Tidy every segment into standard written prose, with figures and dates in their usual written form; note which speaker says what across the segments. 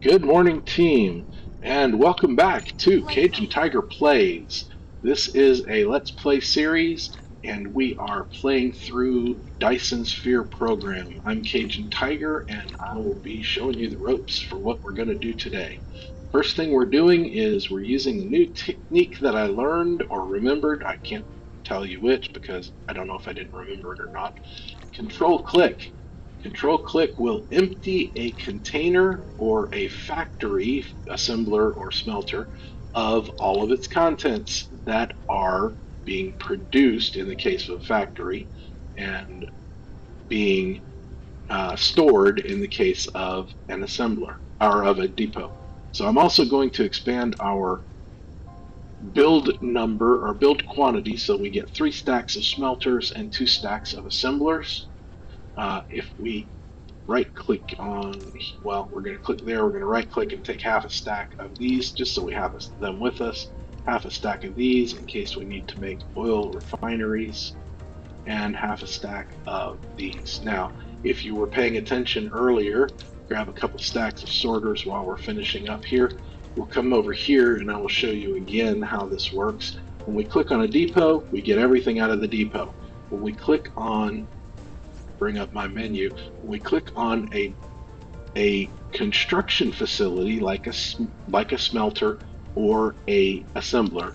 Speaker 1: Good morning, team, and welcome back to Cajun Tiger Plays. This is a Let's Play series, and we are playing through Dyson Sphere Program. I'm Cajun Tiger, and I will be showing you the ropes for what we're going to do today. First thing we're doing is we're using a new technique that I learned or remembered. I can't tell you which because I don't know if I didn't remember it or not. Control click. Control click will empty a container or a factory assembler or smelter of all of its contents that are being produced in the case of a factory and being stored in the case of an assembler or of a depot. So I'm also going to expand our build number or build quantity so we get 3 stacks of smelters and 2 stacks of assemblers. If we right click on, well, we're going to click there, we're going to right click and take half a stack of these just so we have them with us, half a stack of these in case we need to make oil refineries, and half a stack of these. Now, if you were paying attention earlier, grab a couple stacks of sorters while we're finishing up here. We'll come over here and I will show you again how this works. When we click on a depot, we get everything out of the depot. When we click on, bring up my menu, when we click on a construction facility like a smelter or a assembler,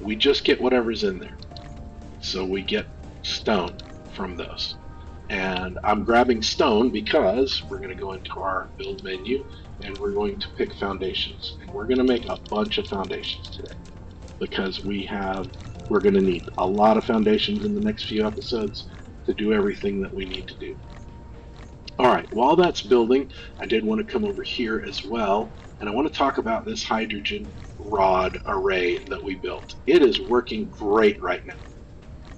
Speaker 1: we just get whatever's in there. So we get stone from those. And I'm grabbing stone because we're going to go into our build menu and we're going to pick foundations. And we're going to make a bunch of foundations today because we're going to need a lot of foundations in the next few episodes to do everything that we need to do. All right, while that's building, I did want to come over here as well, and I want to talk about this hydrogen rod array that we built. It is working great right now.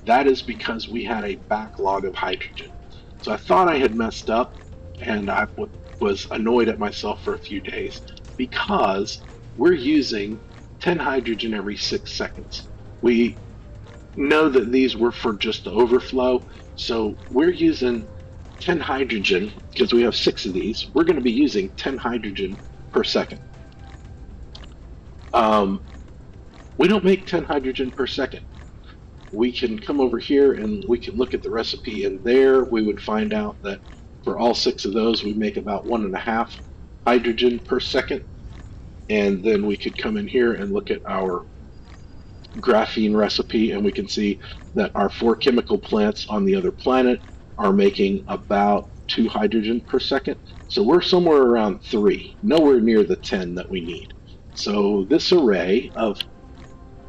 Speaker 1: That is because we had a backlog of hydrogen. So I thought I had messed up, and I was annoyed at myself for a few days because we're using 10 hydrogen every 6 seconds. We know that these were for just the overflow, so we're using 10 hydrogen because we have 6 of these. We're going to be using 10 hydrogen per second. We don't make 10 hydrogen per second. We can come over here and we can look at the recipe, and there we would find out that for all 6 of those we make about 1.5 hydrogen per second. And then we could come in here and look at our graphene recipe, and we can see that our 4 chemical plants on the other planet are making about 2 hydrogen per second. So we're somewhere around 3, nowhere near the 10 that we need. So this array of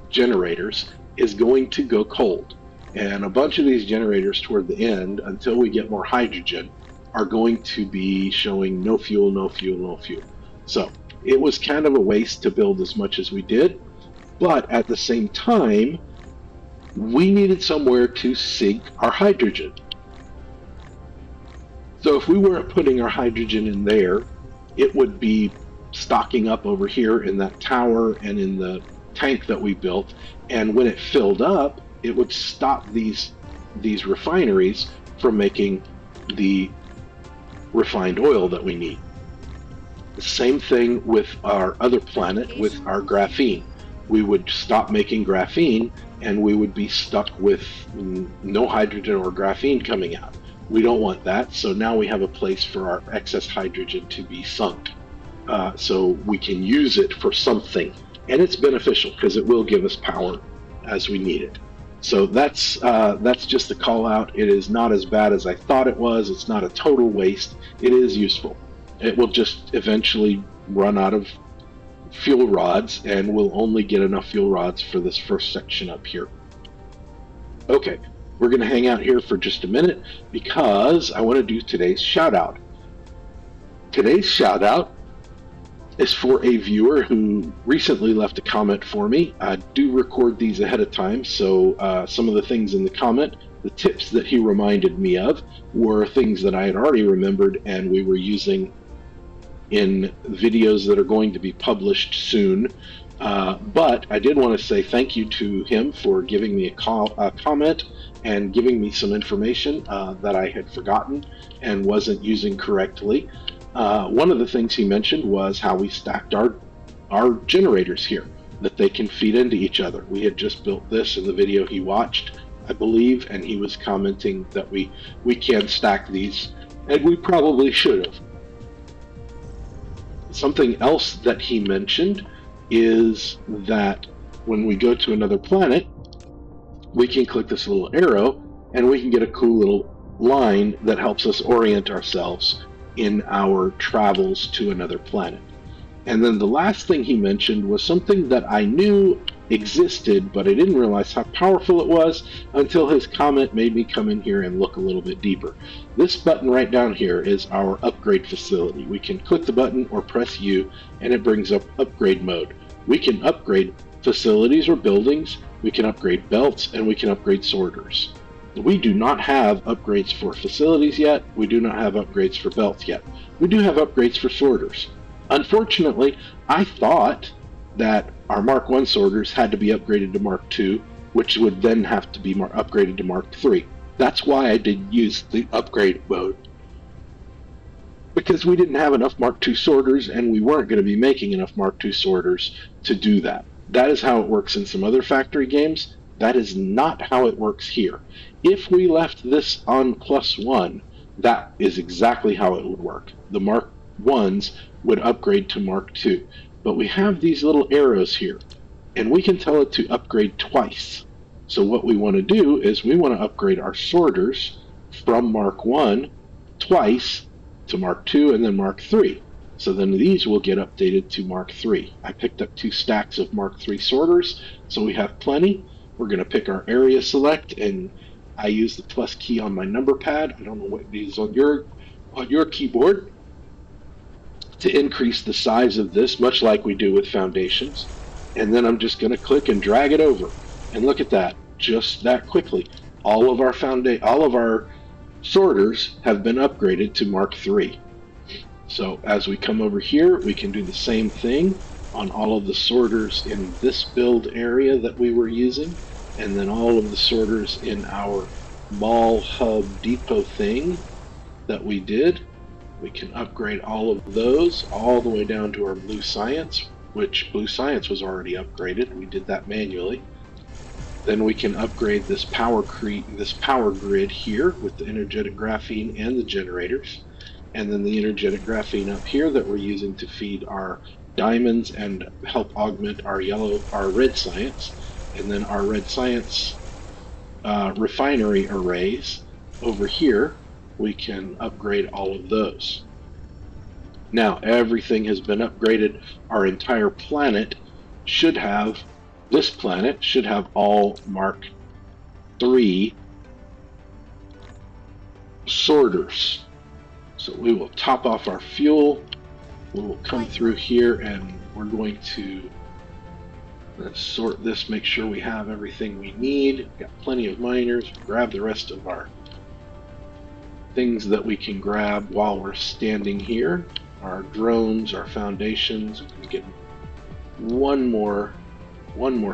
Speaker 1: generators is going to go cold. And a bunch of these generators toward the end, until we get more hydrogen, are going to be showing no fuel, no fuel, no fuel. So it was kind of a waste to build as much as we did, but at the same time, we needed somewhere to sink our hydrogen. So if we weren't putting our hydrogen in there, it would be stocking up over here in that tower and in the tank that we built, and when it filled up, it would stop these refineries from making the refined oil that we need. The same thing with our other planet with our graphene. We would stop making graphene and we would be stuck with no hydrogen or graphene coming out. We don't want that, so now we have a place for our excess hydrogen to be sunk, so we can use it for something. And it's beneficial because it will give us power as we need it. So that's just a call out. It is not as bad as I thought it was. It's not a total waste. It is useful. It will just eventually run out of fuel rods, and we'll only get enough fuel rods for this first section up here. Okay, we're going to hang out here for just a minute because I want to do today's shout out. Today's shout out is for a viewer who recently left a comment for me. I do record these ahead of time, so some of the things in the comment, the tips that he reminded me of, were things that I had already remembered and we were using in videos that are going to be published soon. But I did want to say thank you to him for giving me a comment and giving me some information that I had forgotten and wasn't using correctly. One of the things he mentioned was how we stacked our generators here, that they can feed into each other. We had just built this in the video he watched, I believe, and he was commenting that we can stack these, and we probably should have. Something else that he mentioned is that when we go to another planet, we can click this little arrow and we can get a cool little line that helps us orient ourselves in our travels to another planet. And then the last thing he mentioned was something that I knew existed, but I didn't realize how powerful it was until his comment made me come in here and look a little bit deeper. This button right down here is our upgrade facility. We can click the button or press U and it brings up upgrade mode. We can upgrade facilities or buildings, we can upgrade belts, and we can upgrade sorters. We do not have upgrades for facilities yet. We do not have upgrades for belts yet. We do have upgrades for sorters. Unfortunately, I thought that our Mark 1 sorters had to be upgraded to Mark 2, which would then have to be upgraded to Mark 3. That's why I did use the upgrade mode. Because we didn't have enough Mark 2 sorters, and we weren't going to be making enough Mark 2 sorters to do that. That is how it works in some other factory games. That is not how it works here. If we left this on +1, that is exactly how it would work. The Mark 1s would upgrade to Mark 2. But we have these little arrows here, and we can tell it to upgrade twice. So what we want to do is we want to upgrade our sorters from Mark 1 twice to Mark 2 and then Mark 3. So then these will get updated to Mark 3. I picked up 2 stacks of Mark 3 sorters, so we have plenty. We're going to pick our area select, and I use the plus key on my number pad. I don't know what it is on your keyboard, to increase the size of this, much like we do with foundations. And then I'm just going to click and drag it over. And look at that, just that quickly. All of our sorters have been upgraded to Mark 3. So as we come over here, we can do the same thing on all of the sorters in this build area that we were using, and then all of the sorters in our mall hub depot thing that we did. We can upgrade all of those all the way down to our blue science, which blue science was already upgraded. We did that manually. Then we can upgrade this power grid here with the energetic graphene and the generators, and then the energetic graphene up here that we're using to feed our diamonds and help augment our red science, and then our red science refinery arrays over here. We can upgrade all of those. Now everything has been upgraded. Our entire planet should have, this planet should have all Mark 3 sorters. So we will top off our fuel. We will come through here and we're going to sort this, make sure we have everything we need. We've got plenty of miners. Grab the rest of our things that we can grab while we're standing here. Our drones, our foundations. We can get one more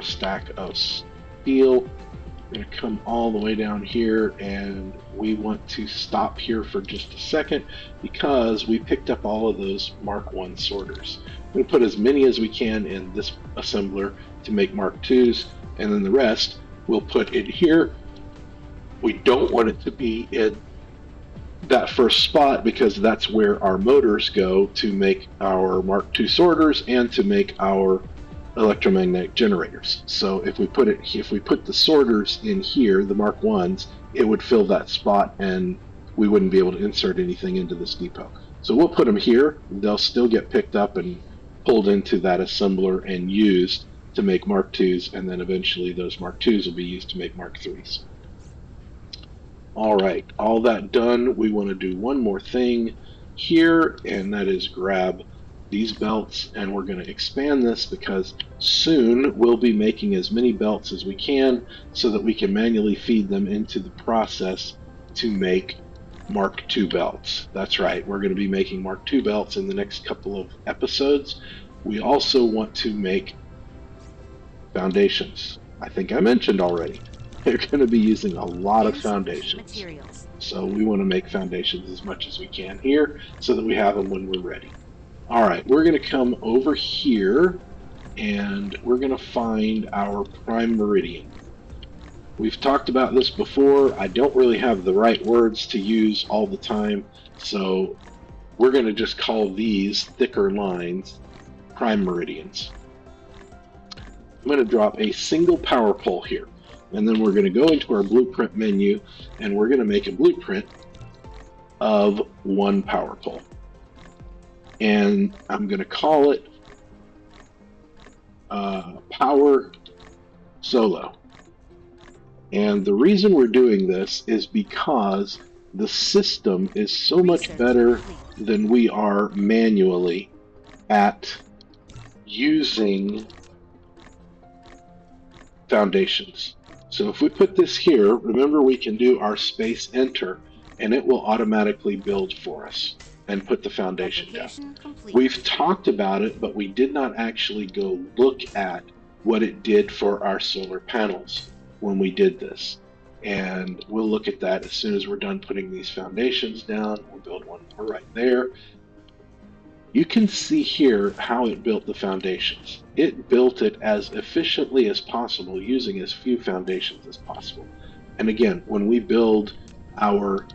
Speaker 1: stack of steel. We're going to come all the way down here, and we want to stop here for just a second because we picked up all of those Mark 1 sorters. We're going to put as many as we can in this assembler to make Mark 2s, and then the rest we'll put in here. We don't want it to be in that first spot because that's where our motors go to make our Mark II sorters and to make our electromagnetic generators. So if we put the sorters in here, the Mark 1s, it would fill that spot and we wouldn't be able to insert anything into this depot. So we'll put them here. They'll still get picked up and pulled into that assembler and used to make Mark IIs, and then eventually those Mark IIs will be used to make Mark IIIs. All right, all that done, we want to do one more thing here, and that is grab these belts, and we're going to expand this because soon we'll be making as many belts as we can so that we can manually feed them into the process to make Mark II belts. That's right, we're going to be making Mark II belts in the next couple of episodes. We also want to make foundations. I think I mentioned already. They're going to be using a lot of foundations. So we want to make foundations as much as we can here so that we have them when we're ready. All right, we're going to come over here and we're going to find our prime meridian. We've talked about this before. I don't really have the right words to use all the time, so we're going to just call these thicker lines prime meridians. I'm going to drop a single power pole here, and then we're going to go into our blueprint menu and we're going to make a blueprint of one power pole. And I'm going to call it Power Solo. And the reason we're doing this is because the system is so much better than we are manually at using foundations. So if we put this here, remember we can do our space enter and it will automatically build for us and put the foundation down. We've talked about it, but we did not actually go look at what it did for our solar panels when we did this. And we'll look at that as soon as we're done putting these foundations down. We'll build one more right there. You can see here how it built the foundations. It built it as efficiently as possible using as few foundations as possible. And again, when we build our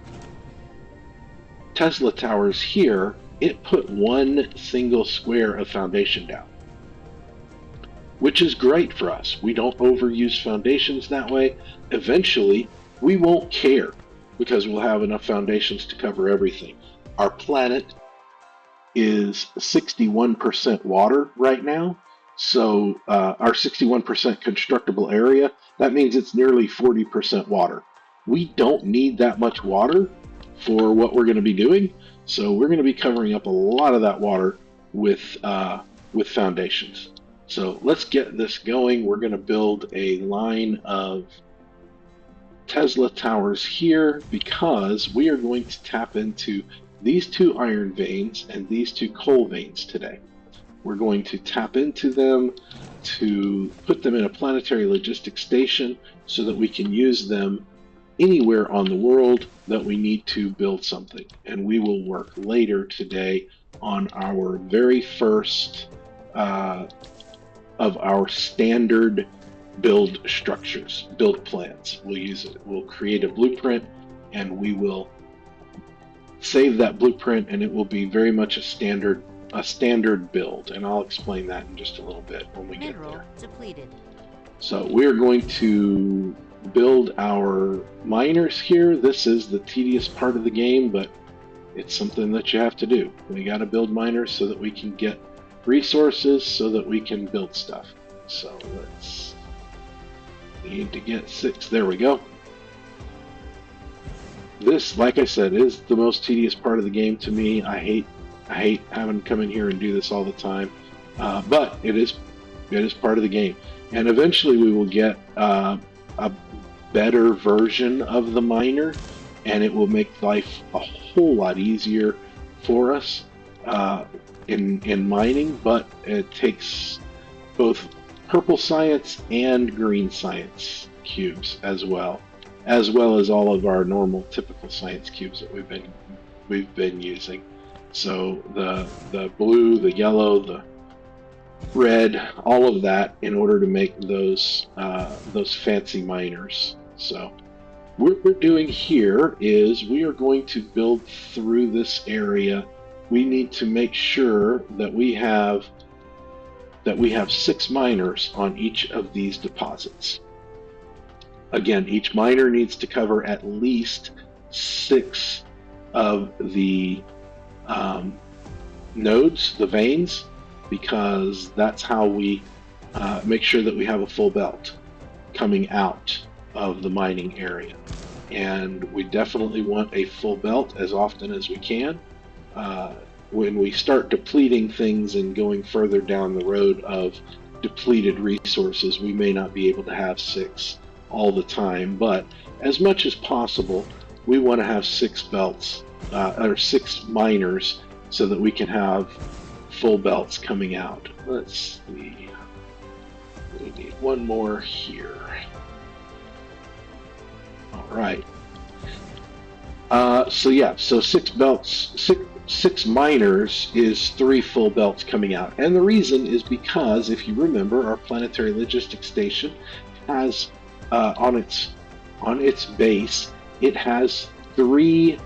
Speaker 1: Tesla towers here, it put one single square of foundation down, which is great for us. We don't overuse foundations that way. Eventually, we won't care because we'll have enough foundations to cover everything. Our planet is 61% water right now, so our 61% constructible area, that means it's nearly 40% water. We don't need that much water for what we're going to be doing, so we're going to be covering up a lot of that water with foundations. So let's get this going. We're going to build a line of Tesla towers here because we are going to tap into these two iron veins and these two coal veins today. We're going to tap into them to put them in a planetary logistics station so that we can use them anywhere on the world that we need to build something. And we will work later today on our very first of our standard build structures, build plans. We'll use it. We'll create a blueprint and we will save that blueprint, and it will be very much a standard build, and I'll explain that in just a little bit when we get there. Depleted. So we're going to build our miners here. This is the tedious part of the game, but it's something that you have to do. We got to build miners so that we can get resources so that we can build stuff. So we need to get 6. There we go. This, like I said, is the most tedious part of the game to me. I hate having to come in here and do this all the time, but it is part of the game. And eventually we will get a better version of the miner, and it will make life a whole lot easier for us in mining. But it takes both purple science and green science cubes as well as all of our normal typical science cubes that we've been using. So the blue, the yellow, the red, all of that in order to make those fancy miners. So what we're doing here is we are going to build through this area. We need to make sure that we have 6 miners on each of these deposits. Again, each miner needs to cover at least 6 of the nodes, the veins, because that's how we make sure that we have a full belt coming out of the mining area. And we definitely want a full belt as often as we can. When we start depleting things and going further down the road of depleted resources, we may not be able to have 6 all the time, but as much as possible, we want to have 6 belts or 6 miners so that we can have full belts coming out. Let's see. We need one more here. All right. So yeah, so six belts, six miners is three full belts coming out, and the reason is because if you remember, our planetary logistics station has on its base, it has three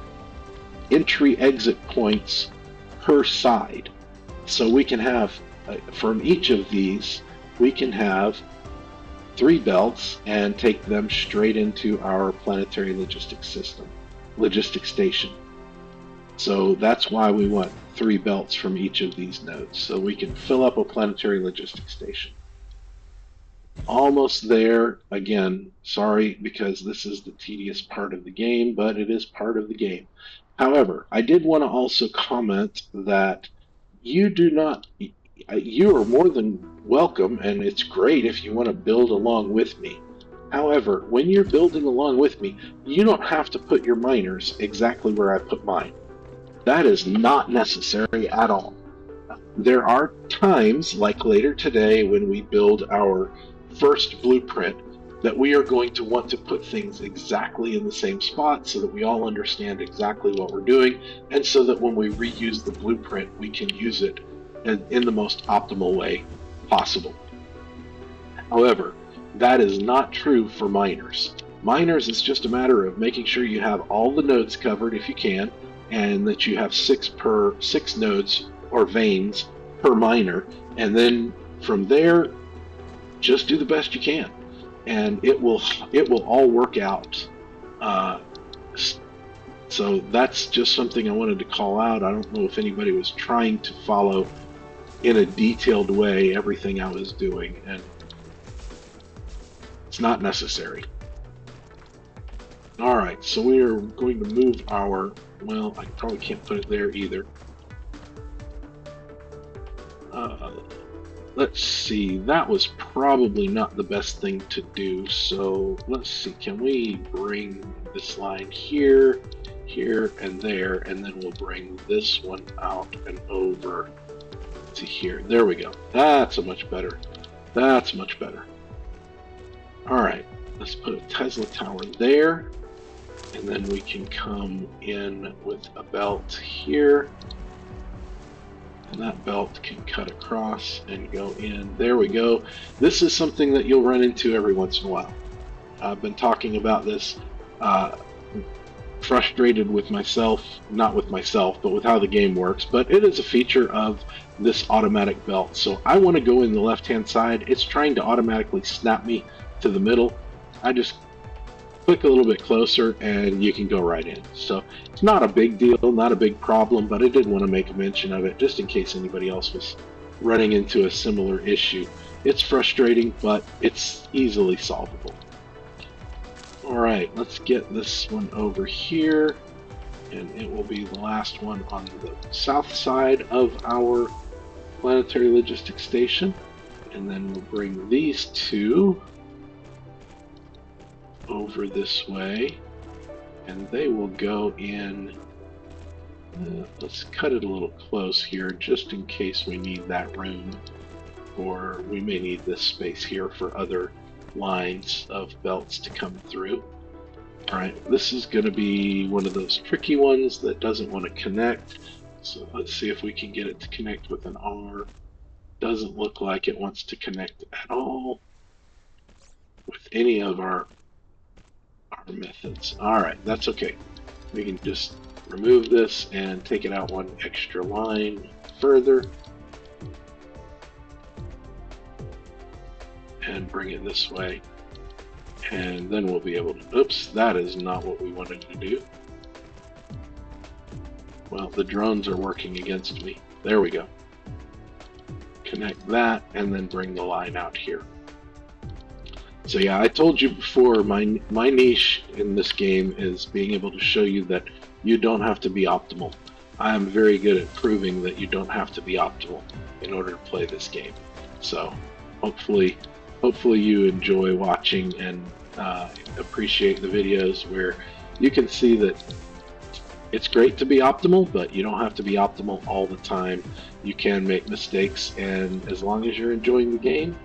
Speaker 1: entry exit points per side. So we can have from each of these, we can have three belts and take them straight into our planetary logistics station. So that's why we want three belts from each of these nodes, so we can fill up a planetary logistics station. Almost there. Again, sorry, because this is the tedious part of the game, but it is part of the game. However, I did want to also comment that you do not, you are more than welcome, and it's great if you want to build along with me. However, when you're building along with me, you don't have to put your miners exactly where I put mine. That is not necessary at all. There are times, like later today, when we build our first blueprint, that we are going to want to put things exactly in the same spot so that we all understand exactly what we're doing, and so that when we reuse the blueprint, we can use it in the most optimal way possible. However, that is not true for miners. Miners, it's just a matter of making sure you have all the nodes covered if you can, and that you have six nodes or veins per miner, and then from there, just do the best you can, and it will all work out. So that's just something I wanted to call out. I don't know if anybody was trying to follow in a detailed way everything I was doing, and it's not necessary. All right, so we are going to move our, well, I probably can't put it there either. Let's see, that was probably not the best thing to do, so let's see, can we bring this line here, here, and there, and then we'll bring this one out and over to here. There we go. That's much better. That's much better. All right, let's put a Tesla tower there, and then we can come in with a belt here. And that belt can cut across and go in. There we go. This is something that you'll run into every once in a while. I've been talking about this, frustrated with myself, not with myself, but with how the game works. But it is a feature of this automatic belt. So I want to go in the left-hand side. It's trying to automatically snap me to the middle. I just click a little bit closer and you can go right in. So it's not a big deal, not a big problem, but I did want to make a mention of it just in case anybody else was running into a similar issue. It's frustrating, but it's easily solvable. All right, let's get this one over here, and it will be the last one on the south side of our planetary logistics station. And then we'll bring these two over this way, and they will go in. Let's cut it a little close here just in case we need that room, or we may need this space here for other lines of belts to come through. Alright, this is going to be one of those tricky ones that doesn't want to connect, so let's see if we can get it to connect with an R. Doesn't look like it wants to connect at all with any of our methods. Alright, that's okay. We can just remove this and take it out one extra line further and bring it this way, and then we'll be able to, oops, that is not what we wanted to do. Well, the drones are working against me. There we go. Connect that and then bring the line out here. So yeah, I told you before, my niche in this game is being able to show you that you don't have to be optimal. I am very good at proving that you don't have to be optimal in order to play this game. So hopefully you enjoy watching and appreciate the videos where you can see that it's great to be optimal, but you don't have to be optimal all the time. You can make mistakes, and as long as you're enjoying the game,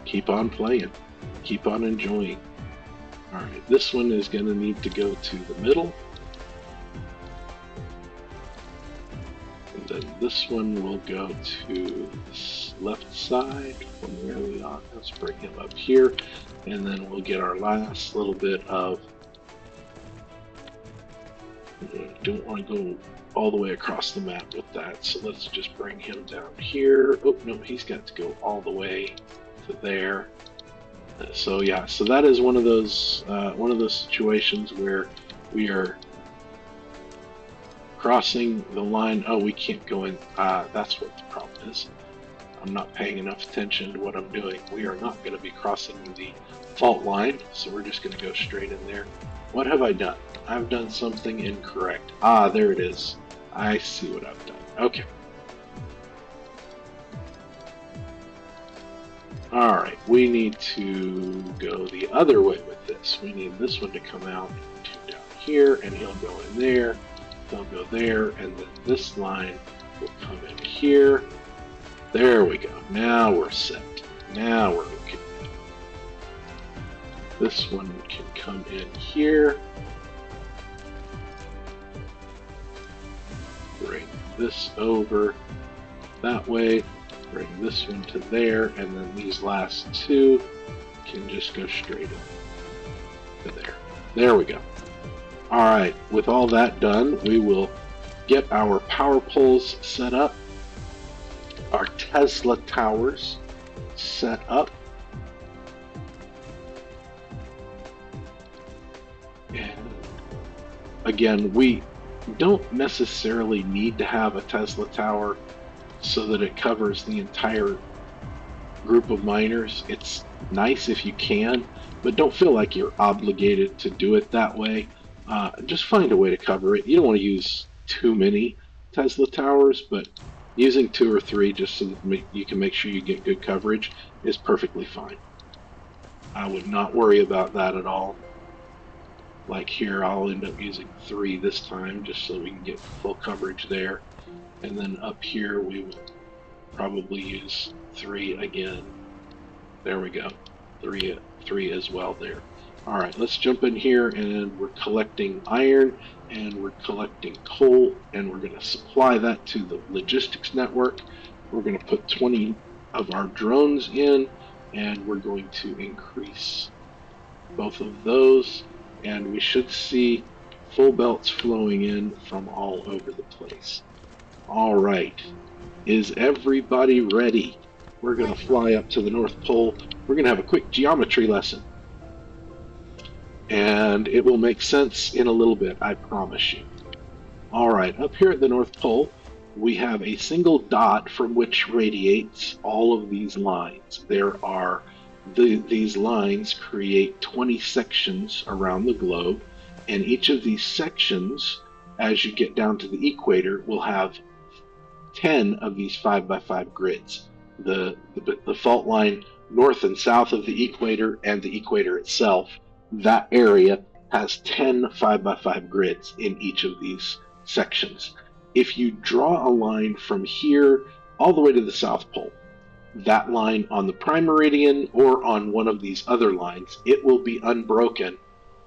Speaker 1: keep on playing, keep on enjoying. Alright, this one is going to need to go to the middle. And then this one will go to this left side from where we are. Let's bring him up here. And then we'll get our last little bit of... Don't want to go all the way across the map with that, so let's just bring him down here. Oh, no, he's got to go all the way to there. So yeah, so that is one of those situations where we are crossing the line. Oh, we can't go in. That's what the problem is. I'm not paying enough attention to what I'm doing. We are not going to be crossing the fault line, so we're just going to go straight in there. What have I done? I've done something incorrect. Ah, there it is. I see what I've done. Okay. Alright, we need to go the other way with this. We need this one to come out to down here, and he'll go in there. He'll go there, and then this line will come in here. There we go. Now we're set. Now we're looking good. This one can come in here. Bring this over that way. Bring this one to there, and then these last two can just go straight in to there. There we go. Alright, with all that done, we will get our power poles set up, our Tesla towers set up, and again, we don't necessarily need to have a Tesla tower so that it covers the entire group of miners. It's nice if you can, but don't feel like you're obligated to do it that way. Just find a way to cover it. You don't want to use too many Tesla towers, but using 2 or 3 just so that you can make sure you get good coverage is perfectly fine. I would not worry about that at all. Like here, I'll end up using 3 this time just so we can get full coverage there. And then up here, we will probably use 3 again. There we go. 3 as well there. All right, let's jump in here, and we're collecting iron, and we're collecting coal, and we're going to supply that to the logistics network. We're going to put 20 of our drones in, and we're going to increase both of those, and we should see full belts flowing in from all over the place. All right, is everybody ready? We're going to fly up to the North Pole. We're going to have a quick geometry lesson. And it will make sense in a little bit, I promise you. All right, up here at the North Pole, we have a single dot from which radiates all of these lines. There are, these lines create 20 sections around the globe, and each of these sections, as you get down to the equator, will have 10 of these 5x5 grids. The fault line north and south of the equator and the equator itself, that area has 10 5x5 grids in each of these sections. If you draw a line from here all the way to the South Pole, that line on the prime meridian or on one of these other lines, it will be unbroken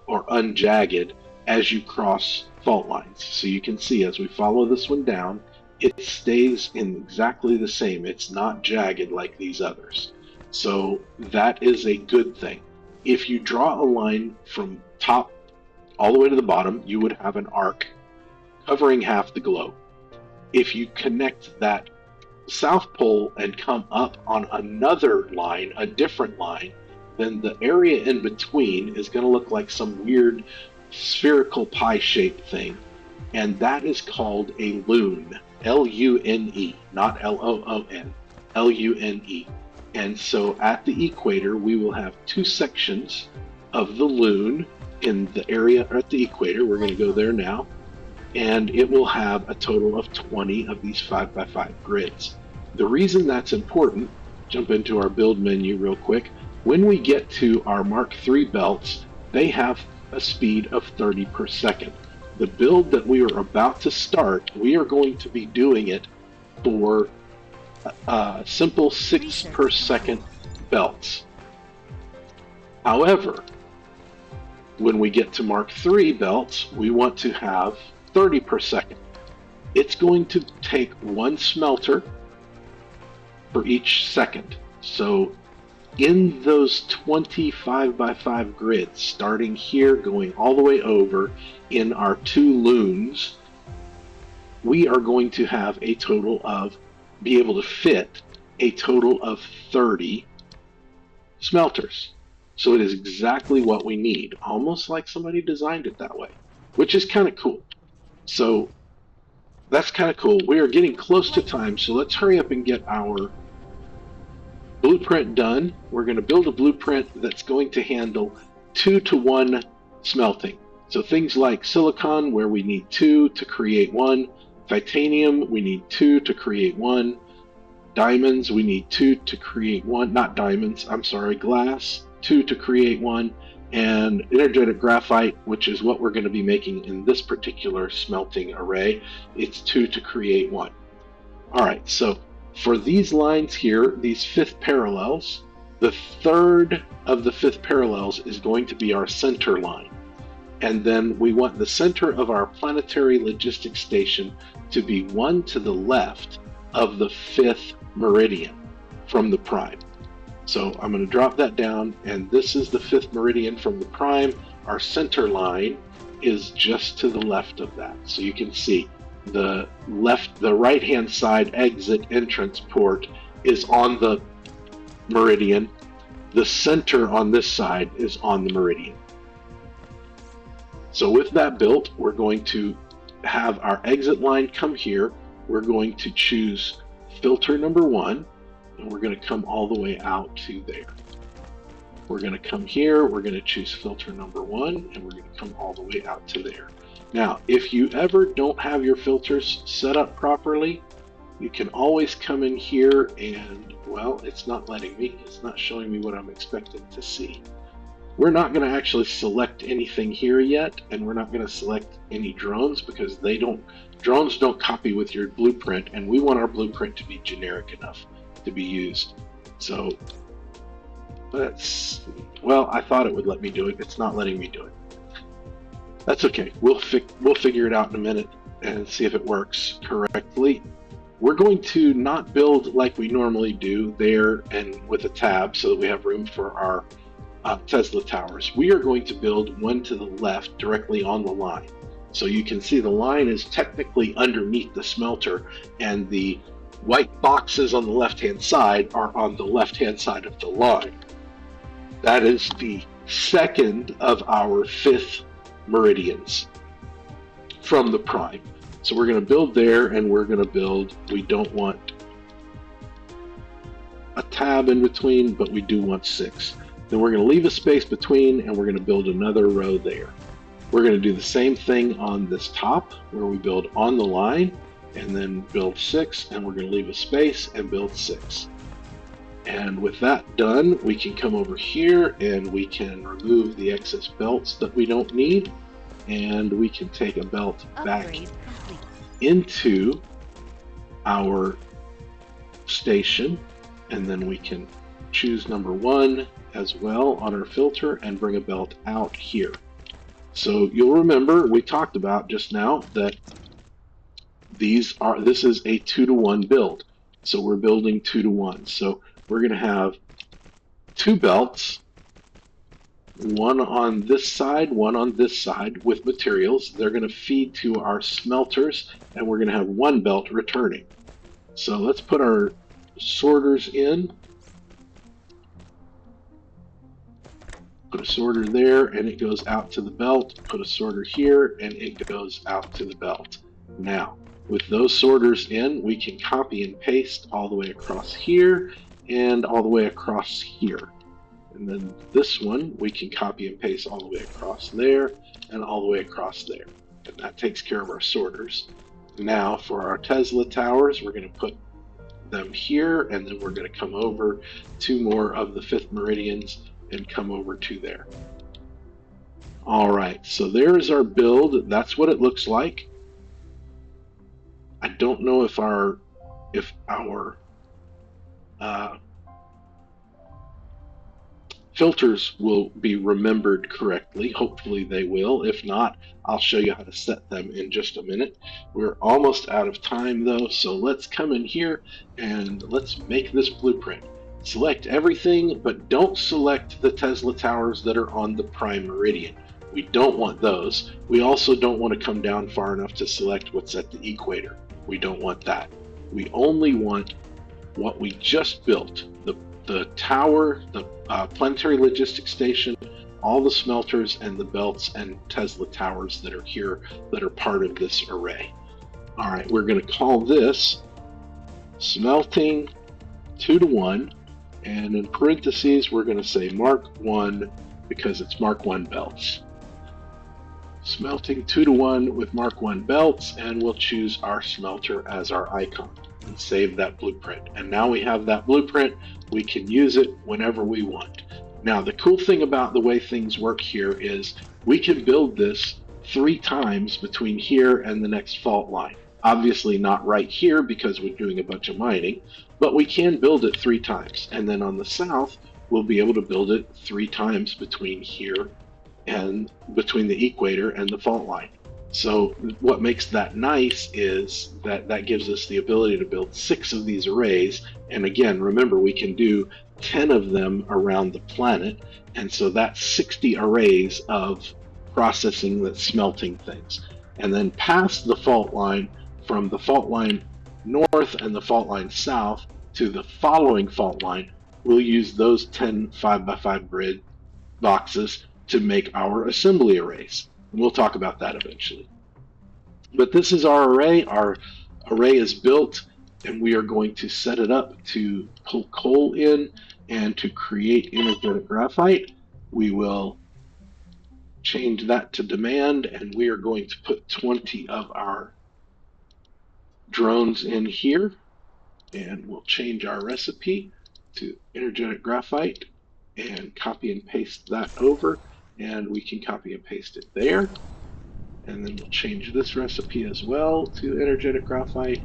Speaker 1: or unjagged as you cross fault lines. So you can see as we follow this one down, it stays in exactly the same. It's not jagged like these others. So that is a good thing. If you draw a line from top all the way to the bottom, you would have an arc covering half the globe. If you connect that South Pole and come up on another line, a different line, then the area in between is going to look like some weird spherical pie-shaped thing. And that is called a lune. L-U-N-E, not L-O-O-N. L-U-N-E. And so at the equator, we will have 2 sections of the lune in the area at the equator. We're going to go there now. And it will have a total of 20 of these 5x5 grids. The reason that's important, jump into our build menu real quick. When we get to our Mark III belts, they have a speed of 30 per second. The build that we are about to start, we are going to be doing it for simple 6 per second belts. However, When we get to Mark 3 belts, we want to have 30 per second. It's going to take one smelter for each second. So in those 25 by 5 grids, starting here, going all the way over in our 2 loons, we are going to have a total of, be able to fit a total of 30 smelters. So it is exactly what we need, almost like somebody designed it that way, which is kind of cool. So that's kind of cool. We are getting close to time, so let's hurry up and get our blueprint done. We're going to build a blueprint that's going to handle 2-to-1 smelting. So things like silicon, where we need 2 to create 1. Titanium, we need 2 to create 1. Diamonds, we need 2 to create 1. Not diamonds, I'm sorry, glass, 2 to create 1. And energetic graphite, which is what we're going to be making in this particular smelting array, it's 2 to create 1. All right, so for these lines here, these fifth parallels, the third of the fifth parallels is going to be our center line. And then we want the center of our planetary logistics station to be 1 to the left of the fifth meridian from the prime. So I'm going to drop that down, and this is the fifth meridian from the prime. Our center line is just to the left of that. So you can see the right-hand side exit entrance port is on the meridian. The center on this side is on the meridian. So with that built, we're going to have our exit line come here. We're going to choose filter number 1, and we're going to come all the way out to there. We're going to come here, we're going to choose filter number 1, and we're going to come all the way out to there. Now, if you ever don't have your filters set up properly, you can always come in here and, well, it's not letting me. It's not showing me what I'm expecting to see. We're not going to actually select anything here yet, and we're not going to select any drones because drones don't copy with your blueprint, and we want our blueprint to be generic enough to be used. So well, I thought it would let me do it. It's not letting me do it. That's okay. We'll figure it out in a minute and see if it works correctly. We're going to not build like we normally do there and with a tab so that we have room for our Tesla towers. We are going to build one to the left directly on the line. So you can see the line is technically underneath the smelter, and the white boxes on the left-hand side are on the left-hand side of the line. That is the second of our fifth meridians from the prime. So we're going to build there, and we're going to build, we don't want a tab in between, but we do want 6. Then we're going to leave a space between, and we're going to build another row there. We're going to do the same thing on this top, where we build on the line, and then build 6, and we're going to leave a space and build 6. And with that done, we can come over here and we can remove the excess belts that we don't need, and we can take a belt back into our station, and then we can choose number 1 as well on our filter and bring a belt out here. So you'll remember we talked about just now that this is a 2-to-1 build. So we're building 2-to-1. So we're going to have 2 belts, one on this side, one on this side with materials. They're going to feed to our smelters, and we're going to have 1 belt returning. So let's put our sorters in. Put a sorter there, and it goes out to the belt. Put a sorter here, and it goes out to the belt. Now, with those sorters in, we can copy and paste all the way across here and all the way across here. And then this one, we can copy and paste all the way across there and all the way across there. And that takes care of our sorters. Now, for our Tesla towers, we're going to put them here, and then we're going to come over 2 more of the 5th meridians and come over to there. All right, so there's our build. That's what it looks like. I don't know if our filters will be remembered correctly. Hopefully they will. If not, I'll show you how to set them in just a minute. We're almost out of time though, so let's come in here and let's make this blueprint. Select everything, but don't select the Tesla towers that are on the prime meridian. We don't want those. We also don't want to come down far enough to select what's at the equator. We don't want that. We only want what we just built, the tower, the planetary logistics station, all the smelters and the belts and Tesla towers that are here that are part of this array. All right, we're going to call this Smelting 2-to-1, and in parentheses we're going to say Mark 1 because it's Mark 1 belts. Smelting 2-to-1 with Mark 1 belts, and we'll choose our smelter as our icon and save that blueprint. And now we have that blueprint, we can use it whenever we want. Now the cool thing about the way things work here is we can build this 3 times between here and the next fault line. Obviously not right here because we're doing a bunch of mining, but we can build it 3 times. And then on the south, we'll be able to build it 3 times between here and between the equator and the fault line. So what makes that nice is that gives us the ability to build 6 of these arrays. And again, remember, we can do 10 of them around the planet. And so that's 60 arrays of processing that's smelting things. And then past the fault line, from the fault line north and the fault line south to the following fault line, we'll use those 10 5x5 grid boxes to make our assembly arrays. And we'll talk about that eventually. But this is our array. Our array is built, and we are going to set it up to pull coal in and to create energetic graphite. We will change that to demand, and we are going to put 20 of our drones in here, and we'll change our recipe to energetic graphite and copy and paste that over, and we can copy and paste it there. And then we'll change this recipe as well to energetic graphite,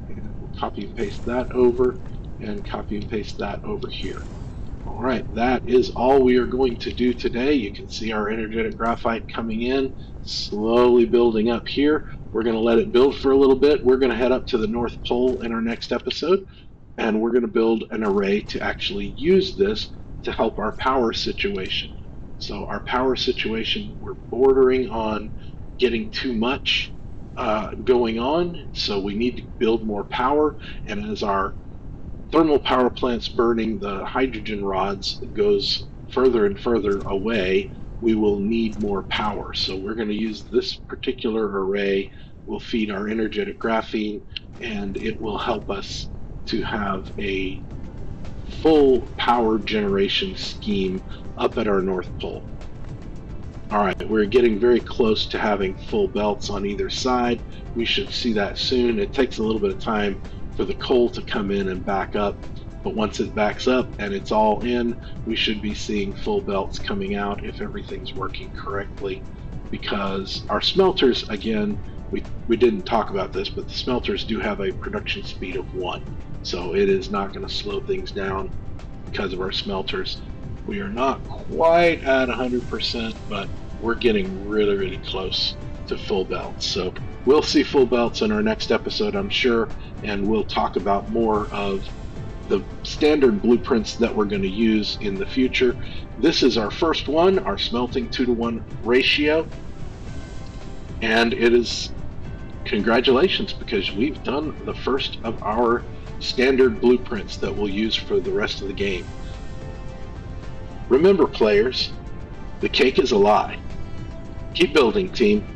Speaker 1: and we'll copy and paste that over and copy and paste that over here. All right, that is all we are going to do today. You can see our energetic graphite coming in, slowly building up here. We're going to let it build for a little bit. We're going to head up to the North Pole in our next episode, and we're going to build an array to actually use this to help our power situation. So our power situation, we're bordering on getting too much going on, so we need to build more power. And as our thermal power plants burning the hydrogen rods goes further and further away, we will need more power. So we're going to use this particular array. We'll feed our energetic graphene, and it will help us to have a full power generation scheme up at our North Pole. All right, we're getting very close to having full belts on either side. We should see that soon. It takes a little bit of time for the coal to come in and back up, but once it backs up and it's all in, we should be seeing full belts coming out if everything's working correctly. Because our smelters, again, we didn't talk about this, but the smelters do have a production speed of 1, so it is not going to slow things down because of our smelters. We are not quite at 100%, but we're getting really, really close to full belts. So we'll see full belts in our next episode, I'm sure, and we'll talk about more of the standard blueprints that we're going to use in the future. This is our first one, our smelting 2-to-1 ratio, and it is congratulations, because we've done the first of our standard blueprints that we'll use for the rest of the game. Remember, players, the cake is a lie. Keep building, team.